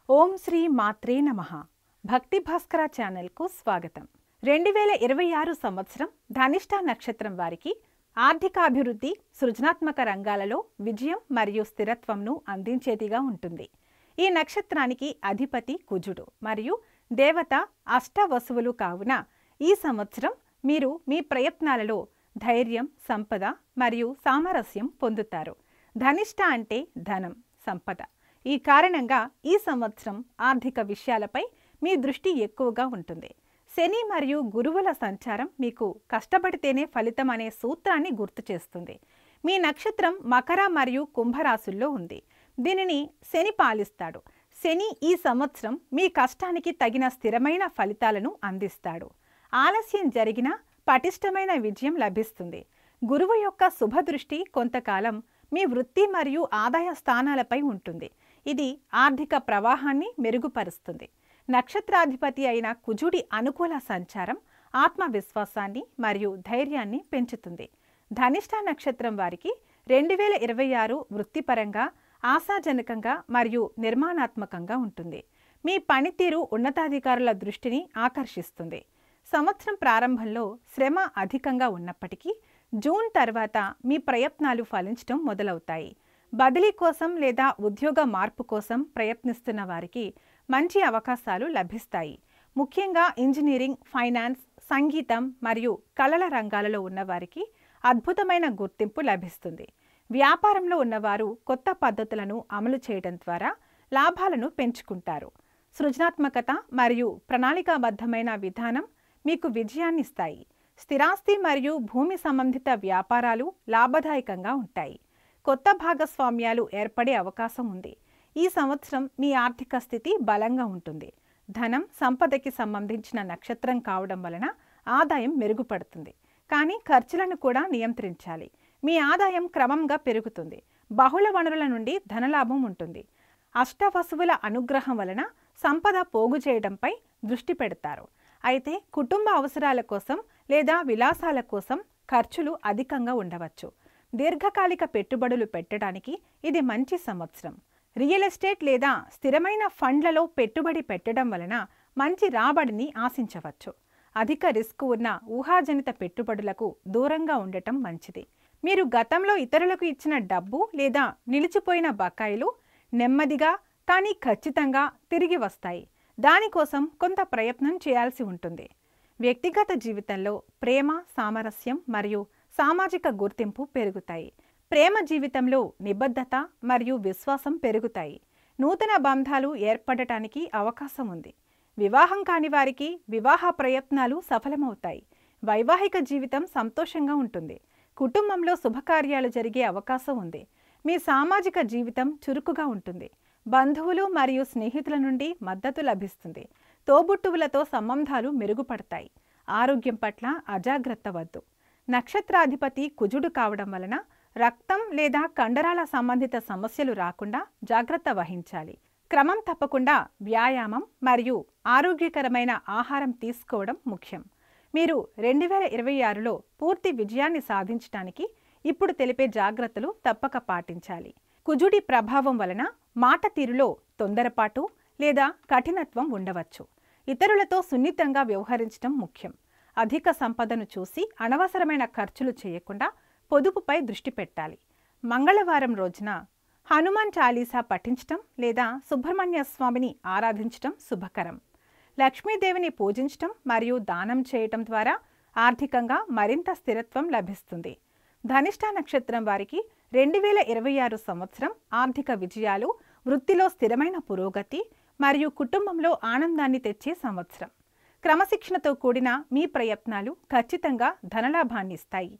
ఓం శ్రీ మాత్రే నమః. భక్తి భాస్కర ఛానల్కు స్వాగతం. 2026 సంవత్సరం ధనిష్ట నక్షత్రం వారికి ఆర్థికాభివృద్ధి, సృజనాత్మక రంగాలలో విజయం మరియు స్థిరత్వంను అందించేదిగా ఉంటుంది. ఈ నక్షత్రానికి అధిపతి కుజుడు మరియు దేవత అష్టవసువులు కావున ఈ సంవత్సరం మీరు మీ ప్రయత్నాలలో ధైర్యం, సంపద మరియు సామరస్యం పొందుతారు. ధనిష్ట అంటే ధనం, సంపద. ఈ కారణంగా ఈ సంవత్సరం ఆర్థిక విషయాలపై మీ దృష్టి ఎక్కువగా ఉంటుంది. శని మరియు గురువుల సంచారం మీకు కష్టపడితేనే ఫలితం అనే సూత్రాన్ని గుర్తు చేస్తుంది. మీ నక్షత్రం మకర మరియు కుంభరాశుల్లో ఉంది. దీనిని శని పాలిస్తాడు. శని ఈ సంవత్సరం మీ కష్టానికి తగిన స్థిరమైన ఫలితాలను అందిస్తాడు. ఆలస్యం జరిగినా పటిష్టమైన విజయం లభిస్తుంది. గురువు యొక్క శుభదృష్టి కొంతకాలం మీ వృత్తి మరియు ఆదాయ స్థానాలపై ఉంటుంది. ఇది ఆర్థిక ప్రవాహాన్ని మెరుగుపరుస్తుంది. నక్షత్రాధిపతి అయిన కుజుడి అనుకూల సంచారం ఆత్మవిశ్వాసాన్ని మరియు ధైర్యాన్ని పెంచుతుంది. ధనిష్ట నక్షత్రం వారికి 2026 వృత్తిపరంగా ఆశాజనకంగా మరియు నిర్మాణాత్మకంగా ఉంటుంది. మీ పనితీరు ఉన్నతాధికారుల దృష్టిని ఆకర్షిస్తుంది. సంవత్సరం ప్రారంభంలో శ్రమ అధికంగా ఉన్నప్పటికీ జూన్ తర్వాత మీ ప్రయత్నాలు ఫలించడం మొదలవుతాయి. బదిలీ కోసం లేదా ఉద్యోగ మార్పు కోసం ప్రయత్నిస్తున్న వారికి మంచి అవకాశాలు లభిస్తాయి. ముఖ్యంగా ఇంజనీరింగ్, ఫైనాన్స్, సంగీతం మరియు కళల రంగాలలో ఉన్నవారికి అద్భుతమైన గుర్తింపు లభిస్తుంది. వ్యాపారంలో ఉన్నవారు కొత్త పద్ధతులను అమలు చేయడం ద్వారా లాభాలను పెంచుకుంటారు. సృజనాత్మకత మరియు ప్రణాళికాబద్ధమైన విధానం మీకు విజయాన్నిస్తాయి. స్థిరాస్తి మరియు భూమి సంబంధిత వ్యాపారాలు లాభదాయకంగా ఉంటాయి. కొత్త భాగస్వామ్యాలు ఏర్పడే అవకాశం ఉంది. ఈ సంవత్సరం మీ ఆర్థిక స్థితి బలంగా ఉంటుంది. ధనం, సంపదకి సంబంధించిన నక్షత్రం కావడం వలన ఆదాయం మెరుగుపడుతుంది. కానీ ఖర్చులను కూడా నియంత్రించాలి. మీ ఆదాయం క్రమంగా పెరుగుతుంది. బహుళ వనరుల నుండి ధనలాభం ఉంటుంది. అష్టవసువుల అనుగ్రహం వలన సంపద పోగు చేయడంపై దృష్టి పెడతారు. అయితే కుటుంబ అవసరాల కోసం లేదా విలాసాల కోసం ఖర్చులు అధికంగా ఉండవచ్చు. దీర్ఘకాలిక పెట్టుబడులు పెట్టడానికి ఇది మంచి సంవత్సరం. రియల్ ఎస్టేట్ లేదా స్థిరమైన ఫండ్లలో పెట్టుబడి పెట్టడం వలన మంచి రాబడిని ఆశించవచ్చు. అధిక రిస్క్ ఉన్న ఊహాజనిత పెట్టుబడులకు దూరంగా ఉండటం మంచిది. మీరు గతంలో ఇతరులకు ఇచ్చిన డబ్బు లేదా నిలిచిపోయిన బకాయిలు నెమ్మదిగా కానీ ఖచ్చితంగా తిరిగి వస్తాయి. దానికోసం కొంత ప్రయత్నం చేయాల్సి ఉంటుంది. వ్యక్తిగత జీవితంలో ప్రేమ, సామరస్యం మరియు సామాజిక గుర్తింపు పెరుగుతాయి. ప్రేమ జీవితంలో నిబద్ధత మరియు విశ్వాసం పెరుగుతాయి. నూతన బంధాలు ఏర్పడటానికి అవకాశం ఉంది. వివాహం కాని వారికి వివాహ ప్రయత్నాలు సఫలమవుతాయి. వైవాహిక జీవితం సంతోషంగా ఉంటుంది. కుటుంబంలో శుభకార్యాలు జరిగే అవకాశం ఉంది. మీ సామాజిక జీవితం చురుకుగా ఉంటుంది. బంధువులు మరియు స్నేహితుల నుండి మద్దతు లభిస్తుంది. తోబుట్టువులతో సంబంధాలు మెరుగుపడతాయి. ఆరోగ్యం పట్ల అజాగ్రత్త వద్దు. నక్షత్రాధిపతి కుజుడు కావడం వలన రక్తం లేదా కండరాల సంబంధిత సమస్యలు రాకుండా జాగ్రత్త వహించాలి. క్రమం తప్పకుండా వ్యాయామం మరియు ఆరోగ్యకరమైన ఆహారం తీసుకోవడం ముఖ్యం. మీరు 2026లో పూర్తి విజయాన్ని సాధించడానికి ఇప్పుడు తెలిపే జాగ్రత్తలు తప్పక పాటించాలి. కుజుడి ప్రభావం వలన మాట తీరులో తొందరపాటు లేదా కఠినత్వం ఉండవచ్చు. ఇతరులతో సున్నితంగా వ్యవహరించడం ముఖ్యం. అధిక సంపదను చూసి అనవసరమైన ఖర్చులు చేయకుండా పొదుపుపై దృష్టి పెట్టాలి. మంగళవారం రోజున హనుమాన్ చాలీసా పఠించటం లేదా సుబ్రహ్మణ్య స్వామిని ఆరాధించటం శుభకరం. లక్ష్మీదేవిని పూజించటం మరియు దానం చేయటం ద్వారా ఆర్థికంగా మరింత స్థిరత్వం లభిస్తుంది. ధనిష్ట నక్షత్రం వారికి 2026 సంవత్సరం ఆర్థిక విజయాలు, వృత్తిలో స్థిరమైన పురోగతి మరియు కుటుంబంలో ఆనందాన్ని తెచ్చే సంవత్సరం. క్రమశిక్షణతో కూడిన మీ ప్రయత్నాలు ఖచ్చితంగా ధనలాభాన్ని ఇస్తాయి.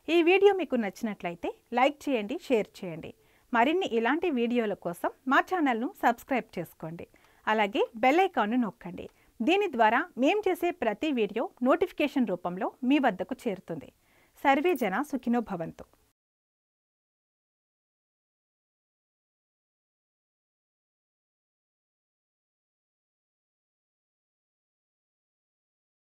ఈ వీడియో మీకు నచ్చినట్లయితే లైక్ చేయండి, షేర్ చేయండి. మరిన్ని ఇలాంటి వీడియోల కోసం మా ఛానల్ను సబ్స్క్రైబ్ చేసుకోండి. అలాగే బెల్ ఐకాన్ను నొక్కండి. దీని ద్వారా మేం చేసే ప్రతి వీడియో నోటిఫికేషన్ రూపంలో మీ వద్దకు చేరుతుంది. సర్వే జన సుఖినో భవంతు.